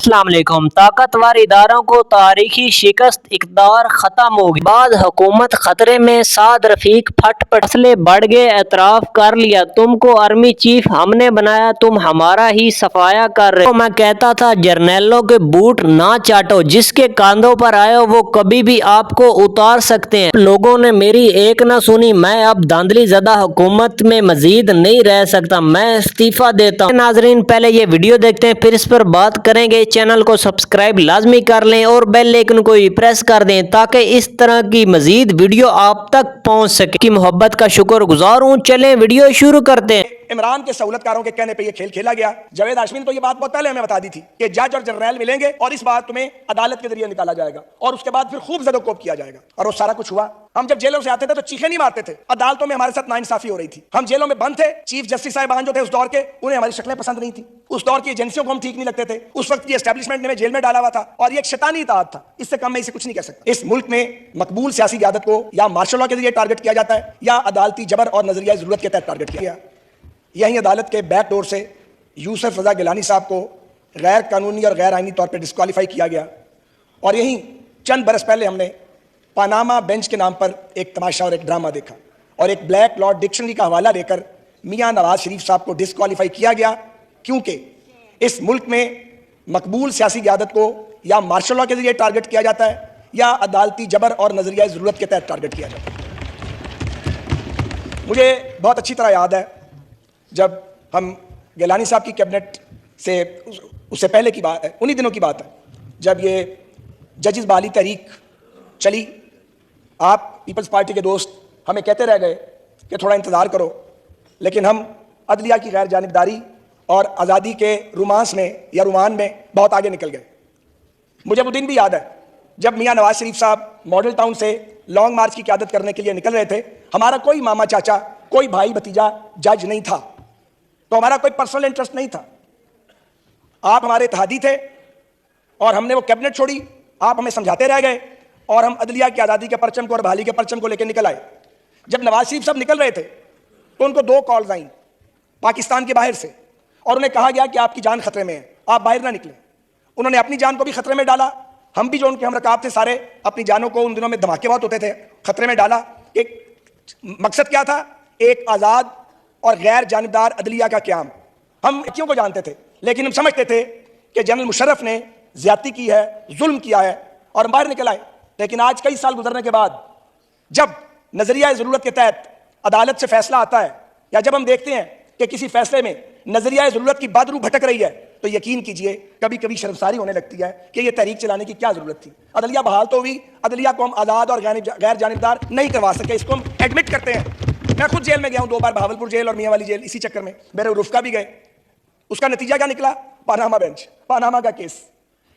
السلام علیکم۔ طاقتور اداروں کو تاریخی شکست، اقتدار ختم ہوگی، بعد حکومت خطرے میں، سعد رفیق پھٹ پٹ، مسئلے بڑھ گئے، اعتراف کر لیا، تم کو آرمی چیف ہم نے بنایا، تم ہمارا ہی صفایا کر رہے ہو۔ میں کہتا تھا جرنیلوں کے بوٹ نہ چاٹو، جس کے کاندھوں پر آئے ہو وہ کبھی بھی آپ کو اتار سکتے ہیں۔ لوگوں نے میری ایک نہ سنی، میں اب دھاندلی زدہ حکومت میں مزید نہیں رہ سکتا، میں استعفیٰ دیتا ہوں۔ ناظرین پہلے یہ ویڈیو دیکھتے ہیں پھر اس پر بات کریں گے۔ چینل کو سبسکرائب لازمی کر لیں اور بیل آئیکن کو بھی پریس کر دیں تاکہ اس طرح کی مزید ویڈیو آپ تک پہنچ سکے۔ کی محبت کا شکر گزار ہوں۔ چلیں ویڈیو شروع کرتے ہیں۔ عمران کے سہولتکاروں کے کہنے پہ یہ کھیل کھیلا گیا۔ جاوید ہاشمی نے تو یہ بات بہت پہلے ہمیں بتا دی تھی کہ جج اور جرنیل ملیں گے اور اس بات تمہیں عدالت کے ذریعے نکالا جائے گا اور اس کے بعد پھر خوب زد و کوب کیا جائے گا، اور وہ سارا کچھ ہوا۔ ہم جب جیلوں سے آتے تھے تو چیخیں نہیں مارتے تھے، عدالتوں میں ہمارے ساتھ ناانصافی ہو رہی تھی۔ ہم جیلوں میں بند تھے، چیف جسٹس صاحبان جو تھے اس دور کے، انہیں ہماری شکلیں پسند نہیں تھی، اس دور کی ایجنسیوں کو ہم ٹھیک نہیں لگتے تھے، اس وقت کی اسٹیبلشمنٹ نے ہمیں جیل میں ڈالا ہوا تھا، اور یہ ایک شیطانی اطاعت تھا، اس سے کم میں اسے کچھ نہیں کہہ سکتا۔ اس ملک میں مقبول سیاسی قیادت کو یا مارشل لاء کے ذریعے ٹارگٹ کیا جاتا ہے یا عدالتی جبر اور نظریہ ضرورت کے تحت ٹارگٹ کیا گیا۔ یہیں عدالت کے بیک ڈور سے یوسف رضا گیلانی صاحب کو غیر قانونی اور غیر آئینی طور پر ڈسکوالیفائی کیا گیا، اور یہیں چند برس پہلے ہم نے پاناما بینچ کے نام پر ایک تماشا اور ایک ڈرامہ دیکھا، اور ایک بلیک لاء ڈکشنری کا حوالہ دے کر میاں نواز شریف صاحب کو ڈسکوالیفائی کیا گیا، کیونکہ اس ملک میں مقبول سیاسی قیادت کو یا مارشل لاء کے ذریعے ٹارگٹ کیا جاتا ہے یا عدالتی جبر اور نظریہ ضرورت کے تحت ٹارگٹ کیا جاتا ہے۔ مجھے بہت اچھی طرح یاد ہے جب ہم گیلانی صاحب کی کیبنٹ سے، اس سے پہلے کی بات ہے، انہی دنوں کی بات ہے جب یہ ججز بحالی تحریک چلی، آپ پیپلز پارٹی کے دوست ہمیں کہتے رہ گئے کہ تھوڑا انتظار کرو، لیکن ہم عدلیہ کی غیر جانبداری اور آزادی کے رومانس میں یا رومان میں بہت آگے نکل گئے۔ مجھے وہ دن بھی یاد ہے جب میاں نواز شریف صاحب ماڈل ٹاؤن سے لانگ مارچ کی قیادت کرنے کے لیے نکل رہے تھے، ہمارا کوئی ماما چاچا، کوئی بھائی بھتیجا جج نہیں تھا، تو ہمارا کوئی پرسنل انٹرسٹ نہیں تھا، آپ ہمارے اتحادی تھے، اور ہم نے وہ کیبنٹ چھوڑی، آپ ہمیں سمجھاتے رہ گئے، اور ہم عدلیہ کی آزادی کے پرچم کو اور بحالی کے پرچم کو لے کے نکل آئے۔ جب نواز شریف صاحب نکل رہے تھے تو ان کو 2 کالز آئیں پاکستان کے باہر سے، اور انہیں کہا گیا کہ آپ کی جان خطرے میں ہے، آپ باہر نہ نکلیں۔ انہوں نے اپنی جان کو بھی خطرے میں ڈالا، ہم بھی جو ان کے ہم رکاب تھے سارے اپنی جانوں کو، ان دنوں میں دھماکے بہت ہوتے تھے، خطرے میں ڈالا۔ ایک مقصد کیا تھا؟ ایک آزاد اور غیر جانبدار عدلیہ کا قیام۔ ہم کیوں کو جانتے تھے، لیکن ہم سمجھتے تھے کہ جنرل مشرف نے زیادتی کی ہے، ظلم کیا ہے، اور ہم باہر نکل آئے۔ لیکن آج کئی سال گزرنے کے بعد جب نظریہ ضرورت کے تحت عدالت سے فیصلہ آتا ہے، یا جب ہم دیکھتے ہیں کہ کسی فیصلے میں نظریہ ضرورت کی بادرو بھٹک رہی ہے، تو یقین کیجئے کبھی کبھی شرمساری ہونے لگتی ہے کہ یہ تحریک چلانے کی کیا ضرورت تھی۔ عدلیہ بحال تو ہوئی، عدلیہ کو ہم آزاد اور غیر جانبدار نہیں کروا سکے، اس کو ہم ایڈمٹ کرتے ہیں۔ میں خود جیل میں گیا ہوں 2 بار، بہاولپور جیل اور میاں والی جیل، اسی چکر میں میرے رفقا بھی گئے۔ اس کا نتیجہ کیا نکلا؟ پاناما بینچ، پاناما کا کیس،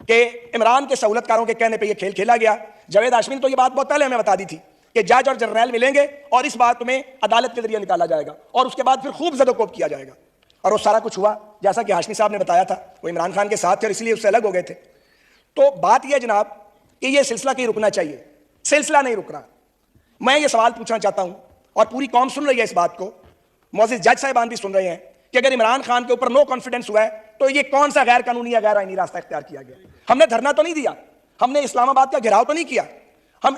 کہ عمران کے سہولتکاروں کے کہنے پہ یہ کھیل کھیلا گیا۔ جاوید ہاشمی نے تو یہ بات بہت پہلے ہمیں بتا دی تھی کہ جج اور جرنیل ملیں گے اور اس بات تمہیں عدالت کے ذریعے نکالا جائے گا اور اس کے بعد پھر خوب زد و کوب کیا جائے گا، اور وہ سارا کچھ ہوا جیسا کہ ہاشمی صاحب نے بتایا تھا۔ وہ عمران خان کے ساتھ تھے اور اس لیے اس سے الگ ہو گئے تھے۔ تو بات یہ ہے جناب کہ یہ سلسلہ کہیں رکنا چاہیے، سلسلہ نہیں رک رہا۔ میں یہ سوال پوچھنا چاہتا ہوں، اور پوری قوم سن رہی ہے اس بات کو، معزز جج صاحبان بھی سن رہے ہیں، کہ اگر عمران خان کے اوپر نو کانفیڈنس ہوا ہے تو یہ کون سا غیر قانونی یا غیر آئینی راستہ اختیار کیا گیا؟ ہم نے دھرنا تو نہیں دیا، ہم نے اسلام آباد کا گھیراؤ تو نہیں کیا، ہم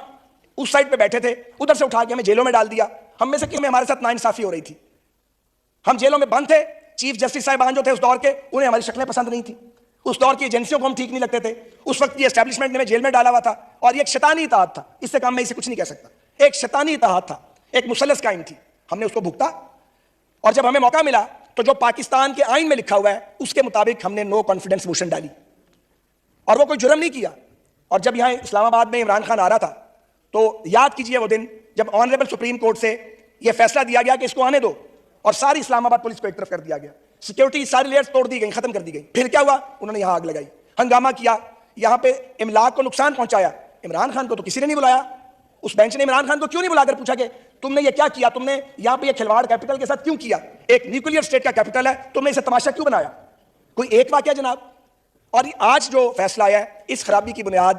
اس سائڈ پہ بیٹھے تھے، ادھر سے اٹھا کے ہمیں جیلوں میں ڈال دیا۔ ہم میں سے کسی میں ہمارے ساتھ ناانصافی ہو رہی تھی، ہم جیلوں میں بند تھے، چیف جسٹس صاحبان جو تھے اس دور کے، انہیں ہماری شکلیں پسند نہیں تھیں، اس دور کی ایجنسیوں کو ہم ٹھیک نہیں لگتے تھے، اس وقت کی اسٹیبلشمنٹ نے ہمیں جیل میں ڈالا ہوا تھا، اور یہ ایک شیطانی اطاعت تھا، اس سے کم میں اسے کچھ نہیں کہہ سکتا۔ ایک شیطانی اطاعت تھا، ایک مثلث قائم تھی، ہم نے اس کو بھگتا، اور جب ہمیں موقع ملا تو جو پاکستان کے آئین میں لکھا ہوا ہے اس کے مطابق ہم نے نو کانفیڈنس موشن ڈالی، اور وہ کوئی جرم نہیں کیا۔ اور جب یہاں اسلام آباد میں عمران خان آ رہا تھا تو یاد کیجئے وہ دن جب آنریبل سپریم کورٹ سے یہ فیصلہ دیا گیا کہ اس کو آنے دو، اور ساری اسلام آباد پولیس کو ایک طرف کر دیا گیا، سیکیورٹی ساری لیئرز توڑ دی گئی، ختم کر دی گئی۔ پھر کیا ہوا؟ انہوں نے یہاں آگ لگائی، ہنگامہ کیا، یہاں پہ املاک کو نقصان پہنچایا۔ عمران خان کو تو کسی نے نہیں بلایا، اس بینچ نے عمران خان کو کیوں نہیں بلا کر پوچھا کہ تم نے یہ کیا کیا، تم نے یہاں پہ یہ کھلواڑ کیپٹل کے ساتھ کیوں کیا، ایک نیوکلیئر اسٹیٹ کا کیپٹل ہے، تم نے اسے تماشا کیوں بنایا؟ کوئی ایک واقعہ جناب؟ اور آج جو فیصلہ آیا ہے، اس خرابی کی بنیاد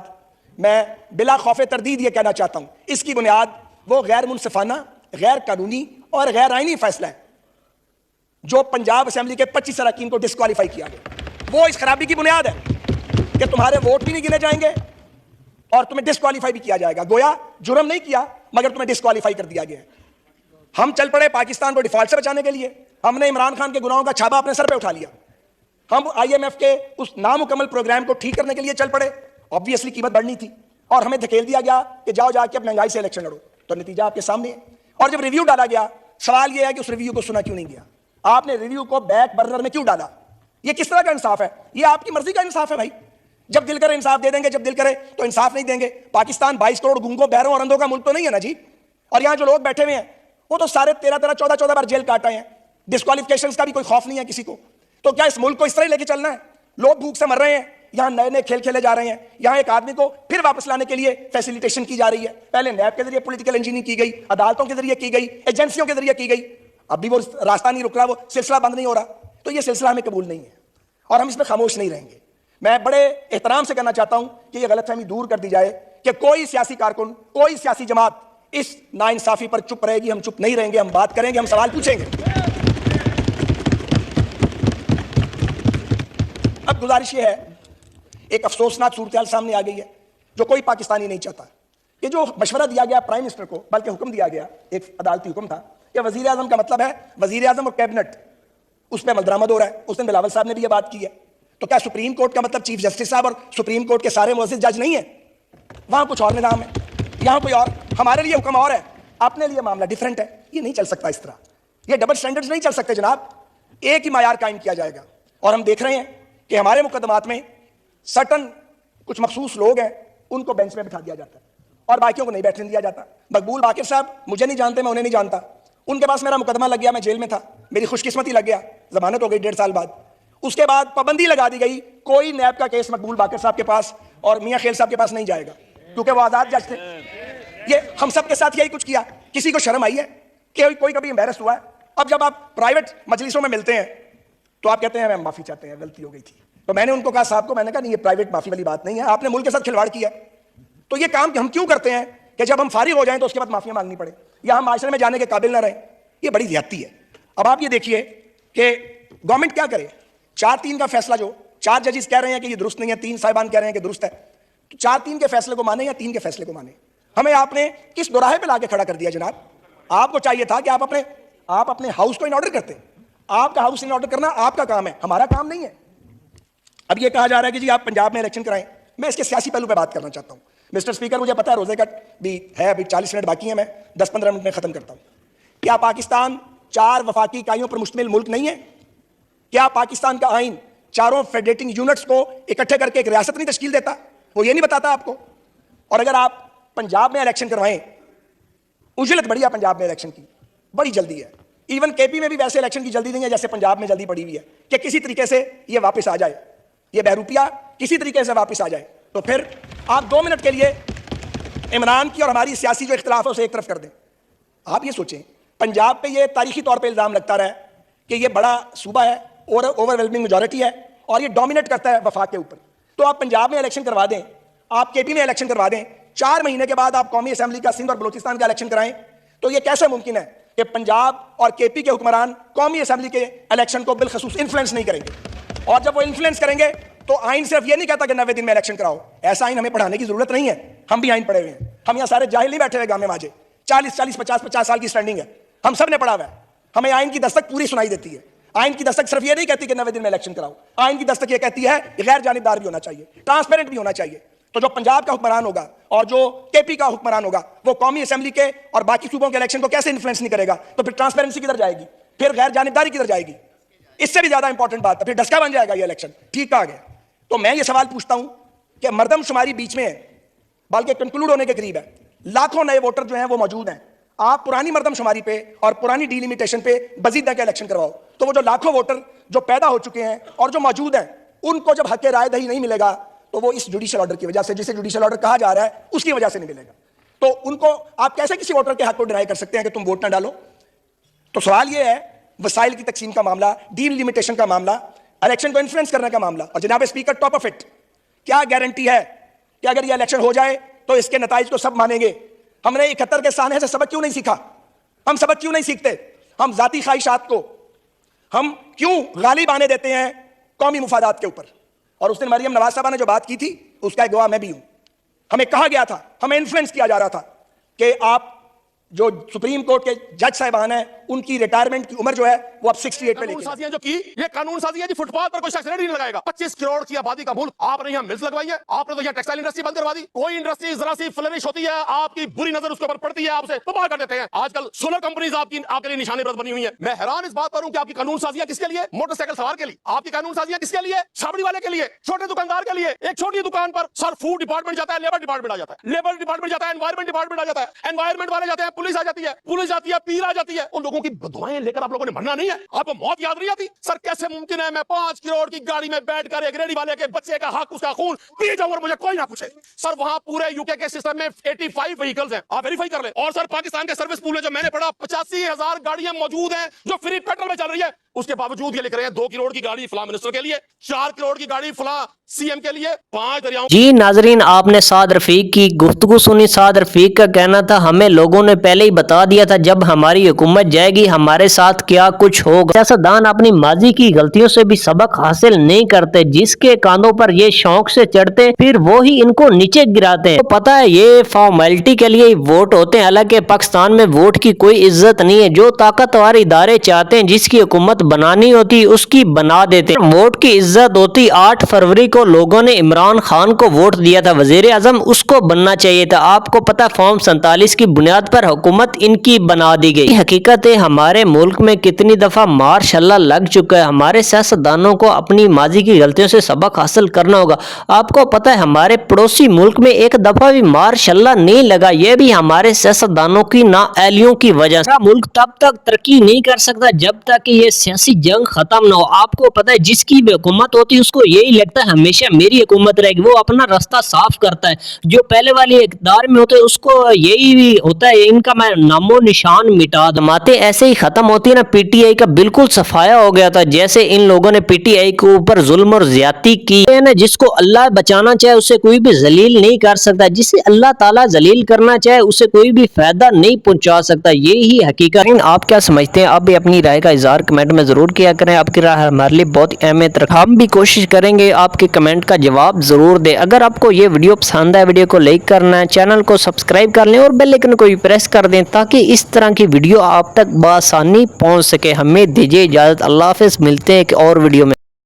میں بلا خوف تردید یہ کہنا چاہتا ہوں، اس کی بنیاد وہ غیر منصفانہ، غیر قانونی اور غیر آئینی فیصلہ ہے جو پنجاب اسمبلی کے 25 اراکین کو ڈسکوالیفائی کیا گیا، وہ اس خرابی کی بنیاد ہے۔ کہ تمہارے ووٹ بھی نہیں گنے جائیں گے اور تمہیں ڈسکوالیفائی بھی کیا جائے گا. گویا جرم نہیں کیا مگر تمہیں ڈسکوالیفائی کر دیا گیا. ہم چل پڑے پاکستان کو ڈیفالٹ سے بچانے کے لیے. ہم نے عمران خان کے گناہوں کا چھاپا اپنے سر پہ اٹھا لیا. ہم IMF کے اس نامکمل پروگرام کو ٹھیک کرنے کے لیے چل پڑے. آبویسلی قیمت بڑھنی تھی اور ہمیں دھکیل دیا گیا کہ جاؤ جا کے اب مہنگائی سے الیکشن لڑو. تو نتیجہ آپ کے سامنے ہے. اور جب ریویو ڈالا گیا, سوال یہ ہے کہ اس ریویو کو سنا کیوں نہیں گیا؟ آپ نے ریویو کو بیک برنر میں کیوں ڈالا؟ یہ کس طرح کا انصاف ہے؟ یہ آپ کی مرضی کا انصاف ہے بھائی. جب دل کرے انصاف دے دیں گے, جب دل کرے تو انصاف نہیں دیں گے. پاکستان 22 کروڑ گونگوں, بہروں اور اندھوں کا ملک تو نہیں ہے نا جی. اور یہاں جو لوگ بیٹھے ہوئے ہیں وہ تو سارے 13 بار جیل کاٹ آئے ہیں. ڈسکوالیفکیشن کا بھی کوئی خوف نہیں ہے کسی کو. تو کیا اس ملک کو اس طرح لے کے چلنا ہے؟ لوگ بھوک سے مر رہے ہیں, یہاں نئے نئے کھیل کھیلے جا رہے ہیں. یہاں ایک آدمی کو پھر واپس لانے کے لیے فیسیلیٹیشن کی جا رہی ہے. پہلے نیب کے ذریعے پولیٹیکل انجینئرنگ کی گئی, عدالتوں کے ذریعے کی گئی, ایجنسیوں کے ذریعے کی گئی. اب بھی وہ راستہ نہیں رک رہا, وہ سلسلہ بند نہیں ہو رہا. تو یہ سلسلہ ہمیں قبول نہیں ہے اور ہم اس میں خاموش نہیں رہیں گے. میں بڑے احترام سے کہنا چاہتا ہوں کہ یہ غلط فہمی دور کر دی جائے کہ کوئی سیاسی کارکن, کوئی سیاسی جماعت اس ناانصافی پر چپ رہے گی. ہم چپ نہیں رہیں گے, ہم بات کریں گے, ہم سوال پوچھیں گے. اب گزارش یہ ہے, ایک افسوسناک صورتحال سامنے آ گئی ہے جو کوئی پاکستانی نہیں چاہتا. یہ جو مشورہ دیا گیا پرائم منسٹر کو, بلکہ حکم دیا گیا, ایک عدالتی حکم تھا کہ وزیر اعظم کا مطلب ہے وزیر اعظم اور کیبنٹ, اس پہ عمل درآمد ہو رہا ہے. اس دن بلاول صاحب نے بھی یہ بات کی ہے. تو کیا سپریم کورٹ کا مطلب چیف جسٹس صاحب اور سپریم کورٹ کے سارے معزز جج نہیں ہیں؟ وہاں کچھ اور نظام ہے, یہاں کوئی اور. ہمارے لیے حکم اور ہے, اپنے لیے معاملہ ڈیفرنٹ ہے. یہ نہیں چل سکتا اس طرح. یہ ڈبل سٹینڈرڈز نہیں چل سکتے جناب. ایک ہی معیار قائم کیا جائے گا. اور ہم دیکھ رہے ہیں کہ ہمارے مقدمات میں سرٹن کچھ مخصوص لوگ ہیں, ان کو بینچ میں بٹھا دیا جاتا ہے اور باقیوں کو نہیں بیٹھنے دیا جاتا. مقبول باقر صاحب مجھے نہیں جانتے, میں انہیں نہیں جانتا. ان کے پاس میرا مقدمہ لگ گیا, میں جیل میں تھا, میری خوش قسمتی لگ گیا, ضمانت ہو گئی 1.5 سال بعد. اس کے بعد پابندی لگا دی گئی, کوئی نیب کا کیس مقبول باقر صاحب کے پاس اور میاں خیل صاحب کے پاس نہیں جائے گا کیونکہ وہ آزاد جج تھے. یہ ہم سب کے ساتھ یہی کچھ کیا. کسی کو شرم آئی ہے کہ کوئی کبھی امبیرس ہوا ہے؟ اب جب آپ پرائیویٹ مجلسوں میں ملتے ہیں تو آپ کہتے ہیں ہمیں معافی چاہتے ہیں, غلطی ہو گئی تھی. تو میں نے ان کو کہا, صاحب کو میں نے کہا نہیں, یہ پرائیویٹ معافی والی بات نہیں ہے, آپ نے ملک کے ساتھ کھلواڑ کیا. تو یہ کام ہم کیوں کرتے ہیں کہ جب ہم فارغ ہو جائیں تو اس کے بعد معافیاں مانگنی پڑے یا ہم معاشرے میں جانے کے قابل نہ رہیں؟ یہ بڑی زیادتی ہے. اب آپ یہ دیکھیے کہ گورنمنٹ کیا کرے. 4-3 کا فیصلہ, جو 4 ججز کہہ رہے ہیں کہ یہ درست نہیں ہے, 3 صاحبان کہہ رہے ہیں کہ درست ہے, تو 4-3 کے فیصلے کو مانے یا 3 کے فیصلے کو مانے؟ ہمیں آپ نے کس دوراہے پہ لا کے کھڑا کر دیا جناب؟ آپ کو چاہیے تھا کہ آپ اپنے ہاؤس کو ان آرڈر کرتے. آپ کا ہاؤس ان آرڈر کرنا آپ کا کام ہے, ہمارا کام نہیں ہے. اب یہ کہا جا رہا ہے کہ جی آپ پنجاب میں الیکشن کرائیں. میں اس کے سیاسی پہلو پہ بات کرنا چاہتا ہوں. مسٹر اسپیکر, مجھے پتا ہے روزے کا بھی ہے, ابھی 40 منٹ باقی ہیں, میں 10-15 منٹ میں ختم کرتا ہوں. کیا پاکستان 4 وفاقی اکائیوں پر مشتمل ملک نہیں ہے؟ کیا پاکستان کا آئین 4 فیڈریٹنگ یونٹس کو اکٹھے کر کے ایک ریاست نہیں تشکیل دیتا؟ وہ یہ نہیں بتاتا آپ کو؟ اور اگر آپ پنجاب میں الیکشن کروائیں, اجلت بڑی ہے پنجاب میں الیکشن کی, بڑی جلدی ہے. ایون KP میں بھی ویسے الیکشن کی جلدی نہیں ہے جیسے پنجاب میں جلدی پڑی ہوئی ہے کہ کسی طریقے سے یہ واپس آ جائے, یہ بہروپیہ کسی طریقے سے واپس آ جائے. تو پھر آپ 2 منٹ کے لیے عمران کی اور ہماری سیاسی جو اختلاف ہے اسے ایک طرف کر دیں. آپ یہ سوچیں, پنجاب پہ یہ تاریخی طور پہ الزام لگتا رہا ہے کہ یہ بڑا صوبہ ہے, اوور ویلمنگ میجورٹی ہے اور یہ ڈومینیٹ کرتا ہے وفاق کے اوپر. تو آپ پنجاب میں الیکشن کروا دیں, آپ KP میں الیکشن کروا دیں, 4 مہینے کے بعد آپ قومی اسمبلی کا سندھ اور بلوچستان کا الیکشن کرائیں. تو یہ کیسے ممکن ہے کہ پنجاب اور KP کے حکمران قومی اسمبلی کے الیکشن کو بالخصوص انفلوئنس نہیں کریں گے؟ اور جب وہ انفلوئنس کریں گے تو آئین صرف یہ نہیں کہتا کہ 90 دن میں الیکشن کراؤ. ایسا آئین ہمیں پڑھانے کی ضرورت نہیں ہے, ہم بھی آئین پڑھے ہوئے ہیں. ہم یہاں سارے جاہل نہیں بیٹھے ہوئے گامے ماجے, 40-50 سال کی اسٹینڈنگ ہے, ہم سب نے پڑھا ہوا ہے. ہمیں آئین کی دستک پوری سنائی دیتی ہے. آئین کی دستک صرف یہ نہیں کہتی کہ 90 دن میں الیکشن کراؤ, آئین کی دستک یہ کہتی ہے کہ غیر جانبدار بھی ہونا چاہیے, ٹرانسپیرنٹ بھی ہونا چاہیے. تو جو پنجاب کا حکمران ہوگا اور جو KP کا حکمران ہوگا وہ قومی اسمبلی کے اور باقی صوبوں کے الیکشن کو کیسے انفلوئنس نہیں کرے گا؟ تو پھر ٹرانسپیرنسی کدھر جائے گی؟ پھر غیر جانبداری کدھر جائے گی؟ اس سے بھی زیادہ انپورٹنٹ بات ہے, پھر ڈسکا بن جائے گا یہ الیکشن. ٹھیک کہا گیا. تو میں یہ سوال پوچھتا ہوں کہ مردم شماری بیچ میں ہے, بلکہ کنکلوڈ ہونے کے قریب ہے, لاکھوں نئے ووٹر جو ہیں وہ موجود ہیں. آپ پرانی مردم شماری پہ اور پرانی ڈیلیمیٹیشن پہ مزید کے الیکشن کرواؤ, تو وہ جو لاکھوں ووٹر جو پیدا ہو چکے ہیں اور جو موجود ہیں ان کو جب حق رائے دہی نہیں ملے گا تو وہ اس جوڈیشل آرڈر کی وجہ سے, جسے جوڈیشل آرڈر کہا جا رہا ہے, اس کی وجہ سے نہیں ملے گا. تو ان کو آپ کیسے کسی ووٹر کے حق کو ڈینائی کر سکتے ہیں کہ تم ووٹ نہ ڈالو؟ تو سوال یہ ہے, وسائل کی تقسیم کا معاملہ, ڈیلیمیٹیشن کا معاملہ, الیکشن کو انفلوئنس کرنے کا معاملہ. اور جناب اسپیکر, ٹاپ آف اٹ, کیا گارنٹی ہے کہ اگر یہ الیکشن ہو جائے تو اس کے نتائج کو سب مانیں گے؟ ہم نے 71 کے سانحے سے سبق کیوں نہیں سیکھا؟ ہم سبق کیوں نہیں سیکھتے؟ ہم ذاتی خواہشات کو ہم کیوں غالب آنے دیتے ہیں قومی مفادات کے اوپر؟ اور اس دن مریم نواز صاحبہ نے جو بات کی تھی اس کا ایک گواہ میں بھی ہوں. ہمیں کہا گیا تھا, ہمیں انفلوئنس کیا جا رہا تھا کہ آپ جو سپریم کورٹ کے جج صاحبان ہیں ان کی ریٹائرمنٹ کی عمر جو ہے وہ اب 68 پہ لے کے جو کی یہ قانون سازی ہے جی, فٹ پاتھ پر کوئی شخص نہیں لگائے گا. 25 کروڑ کی آبادی کا ملک, آپ نے یہاں ملز لگوائی ہے, آپ نے تو یہاں ٹیکسٹائل انڈسٹری بند کروا دی. کوئی انڈسٹری ذرا سی فلرش ہوتی ہے, آپ کی بری نظر اس کے اوپر پڑتی ہے, آپ سے تباہ کر دیتے ہیں. آج کل سولر کمپنیز آپ کے لیے نشانے برد بنی ہوئی ہیں. میں حیران اس بات پر ہوں کہ آپ کی قانون سازیاں کس کے لیے؟ موٹر سائیکل سوار کے لیے. آپ کی قانون سازیاں کس کے لیے؟ چھابڑی والے کے لیے, چھوٹے دکاندار کے لیے. ایک چھوٹی دکان پر سر فوڈ ڈپارٹمنٹ جاتا ہے, لیبر ڈپارٹمنٹ آ جاتا ہے, لیبر ڈپارٹمنٹ جاتا ہے, انوائرمنٹ ڈپارٹمنٹ آ جاتا ہے, انوائرمنٹ والے جاتے ہیں, پولیس آ جاتی ہے, پولیس جاتی ہے, پیر آ جاتی ہے. ان لوگوں کی بدوائیں لے کر آپ لوگوں نے مرنا نہیں ہے. آپ کو موت یاد نہیں آتی؟ سر کیسے ممکن ہے میں 5 کروڑ کی گاڑی میں بیٹھ کر ایک ریڈی والے کے بچے کا حق, اس کا خون پی جاؤں اور مجھے کوئی نہ پوچھے؟ سر وہاں پورے یو کے سسٹم میں 85 وہیکلز ہیں, آپ ویریفائی کر لیں. اور سر پاکستان کے سروس پول میں جو میں نے پڑھا 85,000 گاڑیاں موجود ہیں جو فری پیٹرول میں چل رہی ہے. اس کے باوجود یہ لکھ رہے ہیں 2 کروڑ کی گاڑی فلاں منسٹر کے لیے, 4 کروڑ کی گاڑی فلاں سی ایم کے لیے, 5 دریاؤں. جی ناظرین, آپ نے سعد رفیق کی گفتگو سنی. سعد رفیق کا کہنا تھا ہمیں لوگوں نے پہلے ہی بتا دیا تھا جب ہماری حکومت جائے گی ہمارے ساتھ کیا کچھ ہوگا. سیاستدان اپنی ماضی کی غلطیوں سے بھی سبق حاصل نہیں کرتے, جس کے کاندھوں پر یہ شوق سے چڑھتے پھر وہی ان کو نیچے گراتے ہیں. تو پتہ ہے یہ فارمیلٹی کے لیے ووٹ ہوتے ہیں, حالانکہ پاکستان میں ووٹ کی کوئی عزت نہیں ہے. جو طاقتور ادارے چاہتے ہیں جس کی حکومت بنانی ہوتی اس کی بنا دیتے. ووٹ کی عزت ہوتی. 8 فروری کو لوگوں نے عمران خان کو ووٹ دیا تھا وزیر اعظم, اس کو بننا چاہیے تھا. آپ کو پتہ فارم 47 کی بنیاد پر حکومت ان کی بنا دی گئی. حقیقت ہے ہمارے ملک میں کتنی دفعہ ماشاءاللہ لگ چکا ہے. ہمارے سیاستدانوں کو اپنی ماضی کی غلطیوں سے سبق حاصل کرنا ہوگا. آپ کو پتہ ہے ہمارے پڑوسی ملک میں ایک دفعہ بھی ماشاءاللہ نہیں لگا, یہ بھی ہمارے سیاستدانوں کی نااہلیوں کی وجہ سے. ملک تب تک ترقی نہیں کر سکتا جب تک کہ یہ سیاسی جنگ ختم نہ ہو. آپ کو پتہ ہے جس کی بھی حکومت ہوتی ہے اس کو یہی لگتا ہے ہمیشہ میری حکومت رہے گی, وہ اپنا راستہ صاف کرتا ہے. جو پہلے والے اقتدار میں ہوتے ہیں اس کو یہی بھی ہوتا ہے ان کا میں نام و نشان مٹا دوں. باتیں ایسے ہی ختم ہوتی ہے نا. پی ٹی آئی کا بالکل صفایا ہو گیا تھا, جیسے ان لوگوں نے پی ٹی آئی کے اوپر ظلم اور زیادتی کی ہے نا. جس کو اللہ بچانا چاہے اسے کوئی بھی ذلیل نہیں کر سکتا, جسے اللہ تعالیٰ ذلیل کرنا چاہے اسے کوئی بھی فائدہ نہیں پہنچا سکتا. یہی حقیقت. آپ کیا سمجھتے ہیں؟ آپ بھی اپنی رائے کا اظہار کمنٹ میں ضرور کیا کریں. آپ کی رائے ہمارے لیے بہت اہمیت رکھتا ہے. ہم بھی کوشش کریں گے آپ کے کمنٹ کا جواب ضرور دیں. اگر آپ کو یہ ویڈیو پسند ہے, ویڈیو کو لائک کرنا ہے, چینل کو سبسکرائب کر لیں اور بیل آئکن کو بھی پریس کر دیں تاکہ اس طرح کی ویڈیو آپ تک بآسانی پہنچ سکے. ہمیں دیجیے اجازت. اللہ حافظ. ملتے ہیں ایک اور ویڈیو میں.